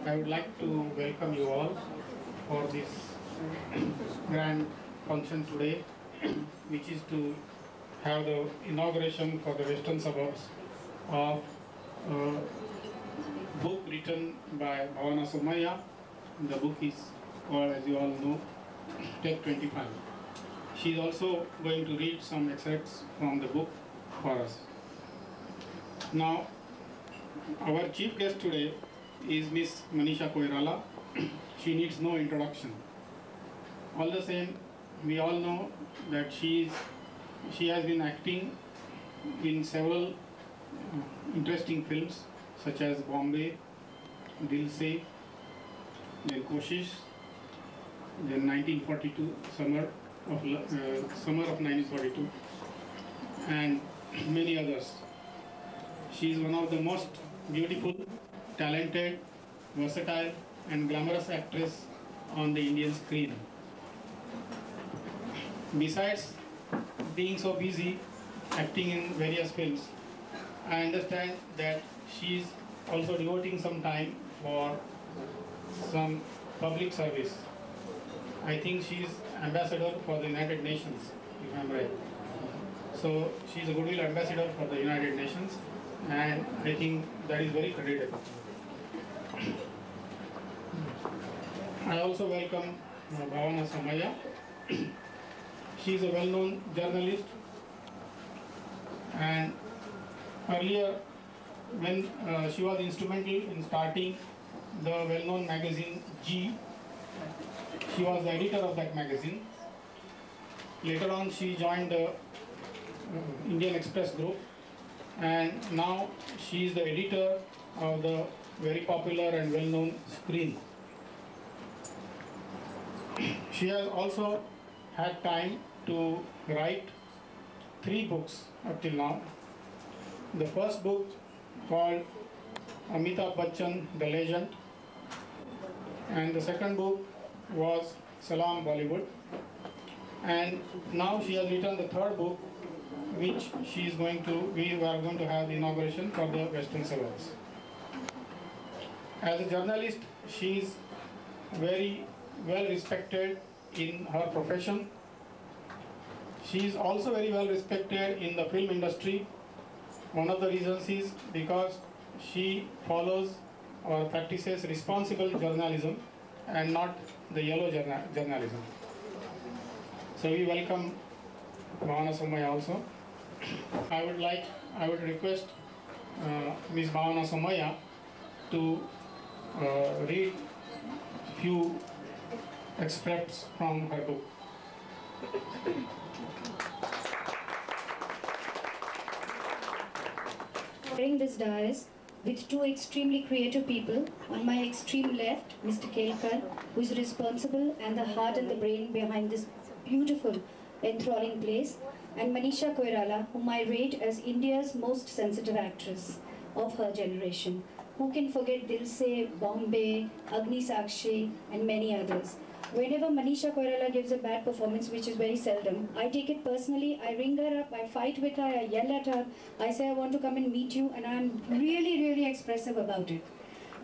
I would like to welcome you all for this grand function today, which is to have the inauguration for the Western Suburbs of a book written by Bhavana Somaya. The book is called, as you all know, Tech 25. She is also going to read some excerpts from the book for us. Now, our chief guest today is Miss Manisha Koirala. She needs no introduction. All the same, we all know that she has been acting in several interesting films such as Bombay, Dil Se, then Koshish, then 1942, summer of 1942, and many others. She is one of the most beautiful, talented, versatile and glamorous actress on the Indian screen. Besides being so busy acting in various films, I understand that she is also devoting some time for some public service. I think she is ambassador for the United Nations, if I am right. So she is a goodwill ambassador for the United Nations, and I think that is very creditable. I also welcome Bhavana Somaya. She is a well-known journalist, and earlier when she was instrumental in starting the well-known magazine G, she was the editor of that magazine. Later on she joined the Indian Express Group, and now she is the editor of the very popular and well-known Screen. She has also had time to write 3 books up till now. The first book called Amitabh Bachchan, The Legend, and the second book was Salaam Bollywood, and now she has written the third book, which we are going to have the inauguration for the Western Suburbs. As a journalist, she is very well respected in her profession. She is also very well respected in the film industry. One of the reasons is because she follows or practices responsible journalism and not the yellow journalism. So we welcome Bhavana Somaya also. I would request Ms. Bhavana Somaya to read few extracts from her book. Wearing this dais with 2 extremely creative people. On my extreme left, Mr. Kelkar, who is responsible and the heart and the brain behind this beautiful, enthralling place, and Manisha Koirala, whom I rate as India's most sensitive actress of her generation. Who can forget Dil Se, Bombay, Agni Sakshi, and many others. Whenever Manisha Koirala gives a bad performance, which is very seldom, I take it personally, I ring her up, I fight with her, I yell at her, I say I want to come and meet you, and I'm really, really expressive about it.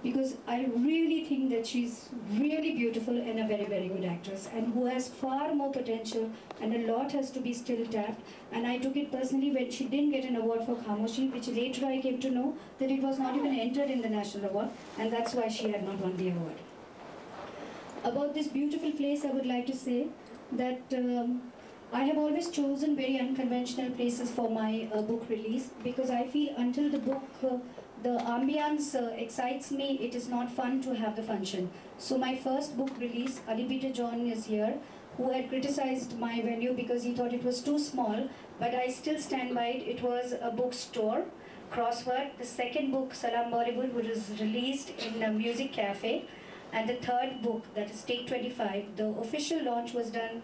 Because I really think that she's really beautiful and a very, very good actress, and who has far more potential, and a lot has to be still tapped. And I took it personally when she didn't get an award for Khamoshi, which later I came to know that it was not even entered in the national award, and that's why she had not won the award. About this beautiful place, I would like to say that I have always chosen very unconventional places for my book release, because I feel until the book, the ambience excites me, it is not fun to have the function. So my first book release, Ali Peter John is here, who had criticized my venue because he thought it was too small, but I still stand by it. It was a bookstore, Crossword. The second book, Salaam Bollywood, was released in a music cafe. And the third book, that is Take 25, the official launch was done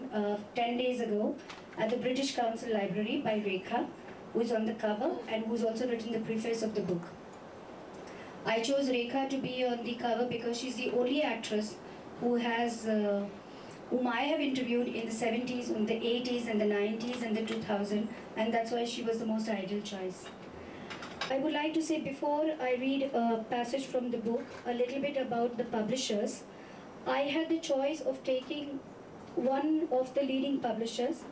10 days ago at the British Council Library by Rekha, who is on the cover and who has also written the preface of the book. I chose Rekha to be on the cover because she's the only actress who has, whom I have interviewed in the 70s, in the 80s, and the 90s, and the 2000s, and that's why she was the most ideal choice. I would like to say, before I read a passage from the book, a little bit about the publishers. I had the choice of taking one of the leading publishers,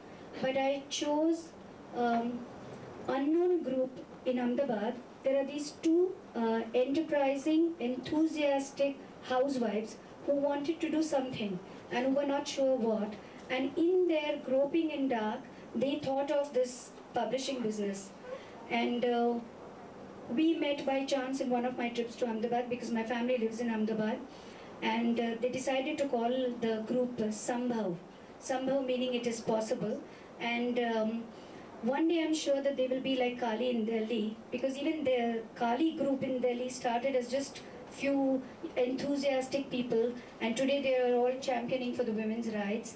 but I chose Unknown Group in Ahmedabad. There are these two enterprising, enthusiastic housewives who wanted to do something and who were not sure what. And in their groping in dark, they thought of this publishing business. And we met by chance in one of my trips to Ahmedabad, because my family lives in Ahmedabad. And they decided to call the group Sambhav. Sambhav meaning it is possible. And one day I'm sure that they will be like Kali in Delhi, because even the Kali group in Delhi started as just few enthusiastic people, and today they are all championing for the women's rights.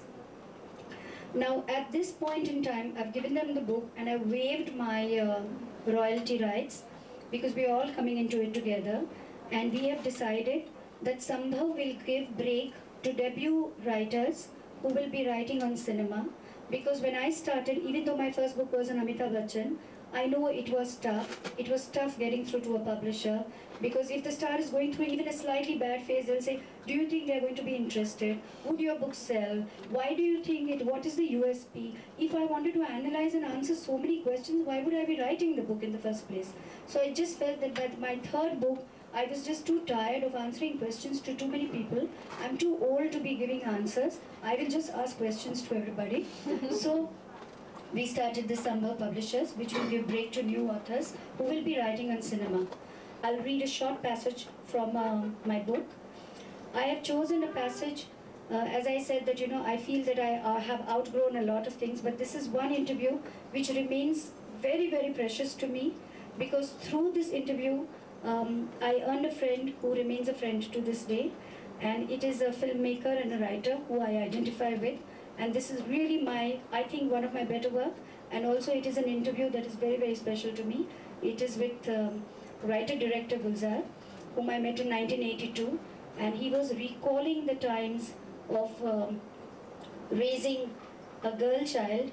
Now at this point in time, I've given them the book and I've waived my royalty rights, because we are all coming into it together, and we have decided that Sambhav will give break to debut writers who will be writing on cinema. Because when I started, even though my first book was on Amitabh Bachchan, I know it was tough. It was tough getting through to a publisher, because if the star is going through even a slightly bad phase, they'll say, do you think they're going to be interested? Would your book sell? Why do you think it? What is the USP? If I wanted to analyze and answer so many questions, why would I be writing the book in the first place? So I just felt that by my third book, I was just too tired of answering questions to too many people. I'm too old to be giving answers. I will just ask questions to everybody. So we started the Sambhav Publishers, which will give break to new authors who will be writing on cinema. I'll read a short passage from my book. I have chosen a passage, as I said, that I feel that I have outgrown a lot of things, but this is one interview which remains very, very precious to me, because through this interview, I earned a friend who remains a friend to this day, and it is a filmmaker and a writer who I identify with, and this is really I think one of my better work, and also it is an interview that is very, very special to me. It is with writer-director Gulzar, whom I met in 1982, and he was recalling the times of raising a girl child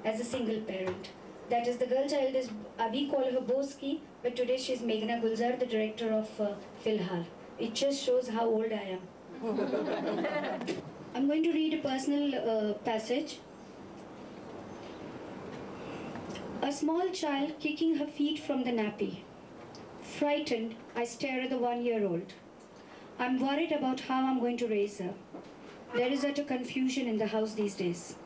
as a single parent. That is, the girl child is, we call her Boski, but today she is Meghna Gulzar, the director of Filhal. It just shows how old I am. I'm going to read a personal passage. A small child kicking her feet from the nappy. Frightened, I stare at the 1-year-old. I'm worried about how I'm going to raise her. There is utter confusion in the house these days.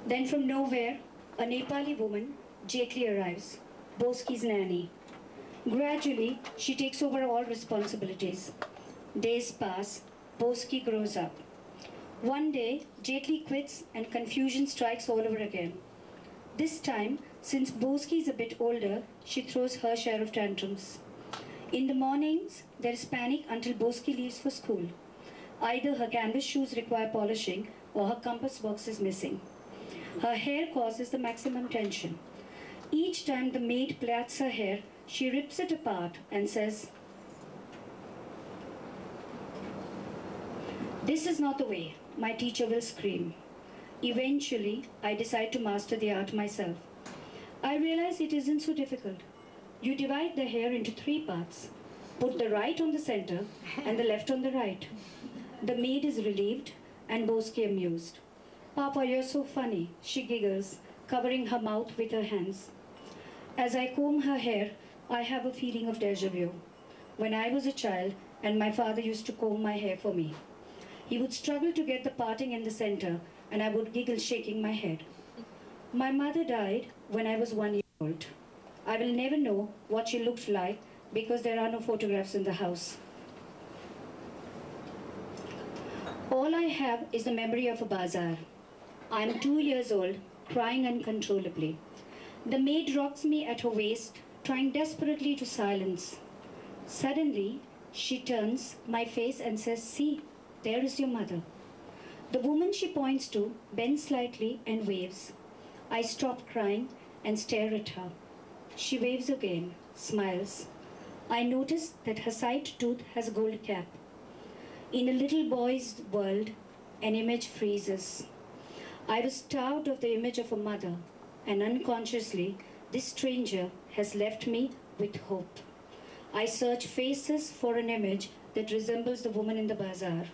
Then from nowhere, a Nepali woman, Jetli, arrives, Boski's nanny. Gradually, she takes over all responsibilities. Days pass, Boski grows up. One day, Jetli quits and confusion strikes all over again. This time, since Boski is a bit older, she throws her share of tantrums. In the mornings, there is panic until Boski leaves for school. Either her canvas shoes require polishing or her compass box is missing. Her hair causes the maximum tension. Each time the maid plaits her hair, she rips it apart and says, "This is not the way," my teacher will scream. Eventually, I decide to master the art myself. I realize it isn't so difficult. You divide the hair into 3 parts. Put the right on the center and the left on the right. The maid is relieved and Boski amused. "Papa, you're so funny," she giggles, covering her mouth with her hands. As I comb her hair, I have a feeling of déjà vu. When I was a child and my father used to comb my hair for me, he would struggle to get the parting in the center and I would giggle shaking my head. My mother died when I was 1 year old. I will never know what she looked like because there are no photographs in the house. All I have is the memory of a bazaar. I am 2 years old, crying uncontrollably. The maid rocks me at her waist, trying desperately to silence. Suddenly, she turns my face and says, "See, there is your mother." The woman she points to bends slightly and waves. I stop crying and stare at her. She waves again, smiles. I notice that her side tooth has a gold cap. In a little boy's world, an image freezes. I was starved of the image of a mother, and unconsciously, this stranger has left me with hope. I search faces for an image that resembles the woman in the bazaar.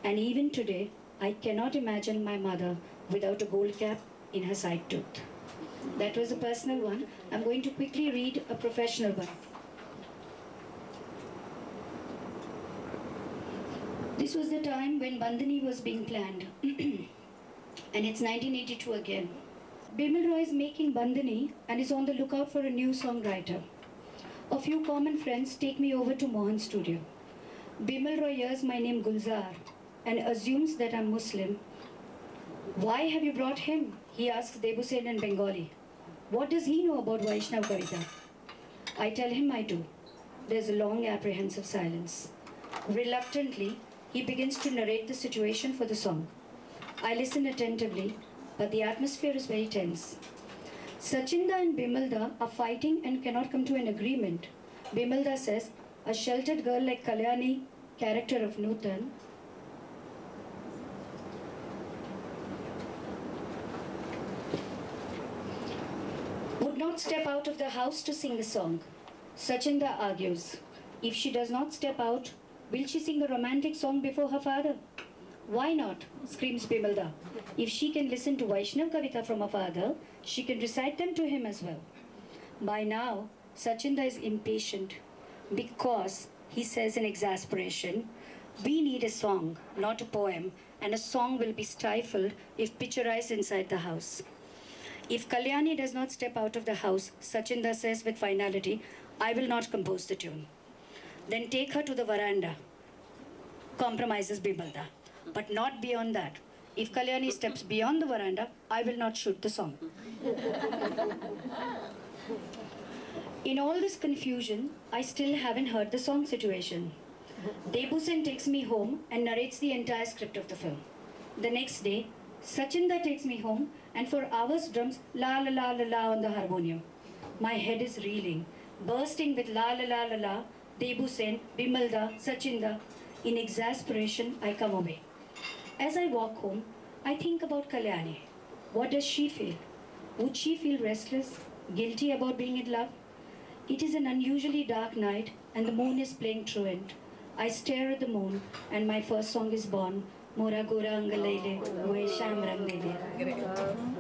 And even today, I cannot imagine my mother without a gold cap in her side tooth. That was a personal one. I'm going to quickly read a professional one. This was the time when Bandhani was being planned. And it's 1982 again. Bimal Roy is making Bandhani and is on the lookout for a new songwriter. A few common friends take me over to Mohan's studio. Bimal Roy hears my name Gulzar and assumes that I'm Muslim. Why have you brought him? He asks Debu Sen in Bengali. What does he know about Vaishnav Kavita? I tell him I do. There's a long apprehensive silence. Reluctantly, he begins to narrate the situation for the song. I listen attentively, but the atmosphere is very tense. Sachinda and Bimalda are fighting and cannot come to an agreement. Bimalda says, a sheltered girl like Kalyani, character of Nutan, would not step out of the house to sing a song. Sachinda argues, if she does not step out, will she sing a romantic song before her father? Why not? Screams Bimalda. If she can listen to Vaishnav Kavita from her father, she can recite them to him as well. By now, Sachinda is impatient because, he says in exasperation, we need a song, not a poem, and a song will be stifled if picturized inside the house. If Kalyani does not step out of the house, Sachinda says with finality, I will not compose the tune. Then take her to the veranda, compromises Bimalda. But not beyond that. If Kalyani steps beyond the veranda, I will not shoot the song. In all this confusion, I still haven't heard the song situation. Debu Sen takes me home and narrates the entire script of the film. The next day, Sachinda takes me home and for hours drums la la la la la on the harmonium. My head is reeling, bursting with la la la la la, Debu Sen, Bimalda, Sachinda. In exasperation, I come away. As I walk home, I think about Kalyani. What does she feel? Would she feel restless, guilty about being in love? It is an unusually dark night and the moon is playing truant. I stare at the moon and my first song is born. Mora Gora Angalaile, Oe Sham Rang Lele.